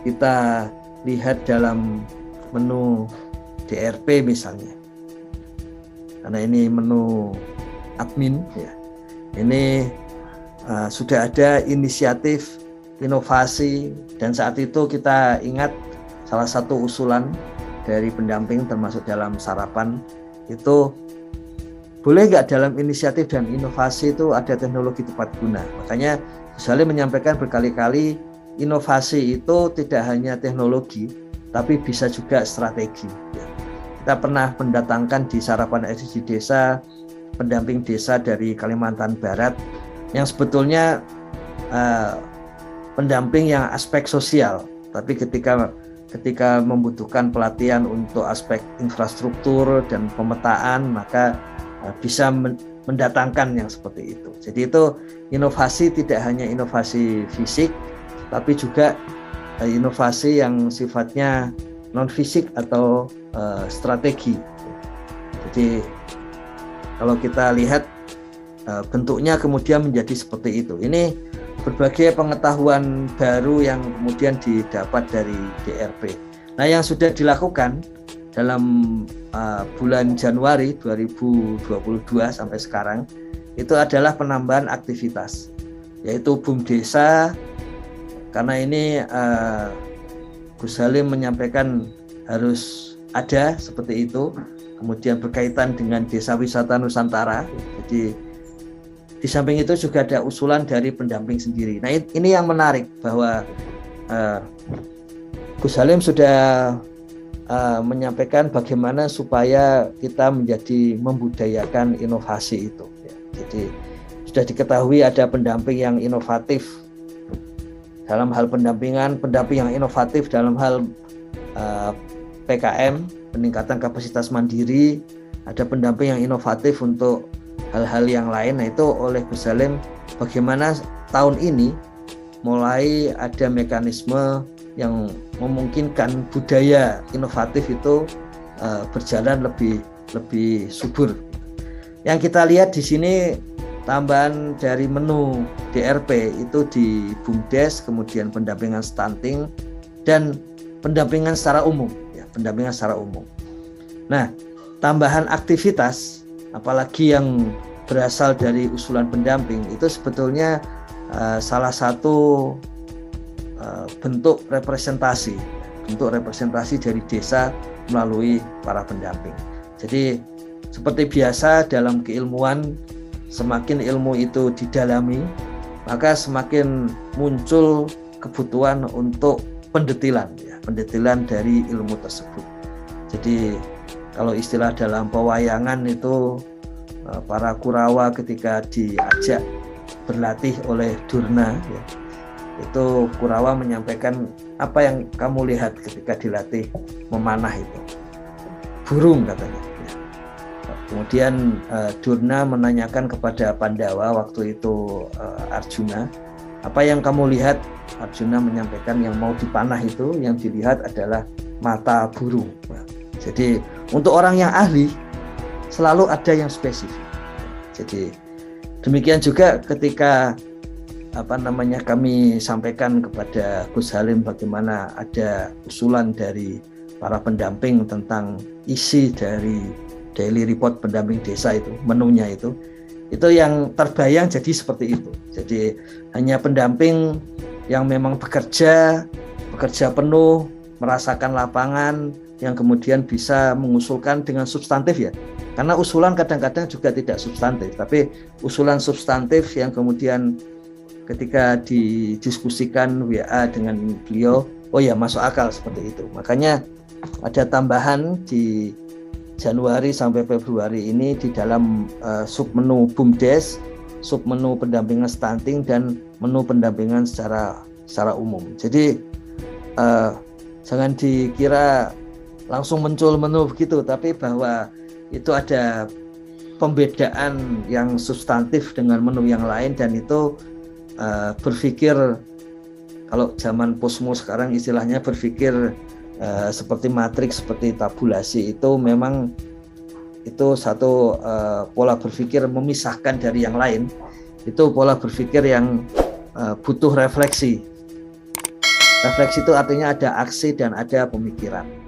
kita lihat dalam menu DRP misalnya, karena ini menu admin ya, ini sudah ada inisiatif inovasi, dan saat itu kita ingat salah satu usulan dari pendamping termasuk dalam sarapan itu, boleh nggak dalam inisiatif dan inovasi itu ada teknologi tepat guna. Makanya Gus Halim menyampaikan berkali-kali, inovasi itu tidak hanya teknologi, tapi bisa juga strategi. Kita pernah mendatangkan di sarapan SDG Desa pendamping desa dari Kalimantan Barat yang sebetulnya pendamping yang aspek sosial, tapi ketika membutuhkan pelatihan untuk aspek infrastruktur dan pemetaan, maka bisa mendatangkan yang seperti itu. Jadi itu inovasi tidak hanya inovasi fisik, tapi juga inovasi yang sifatnya non fisik atau strategi. Jadi kalau kita lihat bentuknya kemudian menjadi seperti itu. Ini berbagai pengetahuan baru yang kemudian didapat dari DRP. Nah, yang sudah dilakukan dalam bulan Januari 2022 sampai sekarang itu adalah penambahan aktivitas, yaitu BUMDesa, karena ini Gus Halim menyampaikan harus ada seperti itu, kemudian berkaitan dengan Desa Wisata Nusantara. Jadi di samping itu juga ada usulan dari pendamping sendiri. Nah, ini yang menarik bahwa Gus Halim sudah menyampaikan bagaimana supaya kita menjadi membudayakan inovasi itu. Jadi sudah diketahui ada pendamping yang inovatif dalam hal pendamping yang inovatif dalam hal PKM, peningkatan kapasitas mandiri, ada pendamping yang inovatif untuk hal-hal yang lain. Nah, itu oleh Gus Halim bagaimana tahun ini mulai ada mekanisme yang memungkinkan budaya inovatif itu berjalan lebih subur. Yang kita lihat di sini tambahan dari menu DRP itu di BUMDes, kemudian pendampingan stunting dan pendampingan secara umum, ya, pendampingan secara umum. Nah, tambahan aktivitas apalagi yang berasal dari usulan pendamping itu sebetulnya salah satu bentuk representasi dari desa melalui para pendamping. Jadi seperti biasa dalam keilmuan, semakin ilmu itu didalami, maka semakin muncul kebutuhan untuk pendetilan dari ilmu tersebut. Jadi kalau istilah dalam pewayangan itu, para Kurawa ketika diajak berlatih oleh Durna, ya, itu Kurawa menyampaikan, apa yang kamu lihat ketika dilatih memanah itu? Burung, katanya. Kemudian Durna menanyakan kepada Pandawa waktu itu Arjuna, apa yang kamu lihat? Arjuna menyampaikan yang mau dipanah itu, yang dilihat adalah mata burung. Jadi untuk orang yang ahli selalu ada yang spesifik. Jadi demikian juga ketika kami sampaikan kepada Gus Halim bagaimana ada usulan dari para pendamping tentang isi dari daily report pendamping desa itu, menunya itu yang terbayang jadi seperti itu. Jadi hanya pendamping yang memang bekerja penuh, merasakan lapangan, yang kemudian bisa mengusulkan dengan substantif, ya. Karena usulan kadang-kadang juga tidak substantif, tapi usulan substantif yang kemudian ketika didiskusikan WA dengan beliau, oh ya masuk akal seperti itu. Makanya ada tambahan di Januari sampai Februari ini di dalam submenu BUMDes, submenu pendampingan stunting dan menu pendampingan secara umum. Jadi jangan dikira langsung muncul menu begitu, tapi bahwa itu ada pembedaan yang substantif dengan menu yang lain, dan itu berpikir, kalau zaman posmo sekarang istilahnya berpikir seperti matriks, seperti tabulasi, itu memang itu satu pola berpikir memisahkan dari yang lain. Itu pola berpikir yang butuh refleksi. Refleksi itu artinya ada aksi dan ada pemikiran.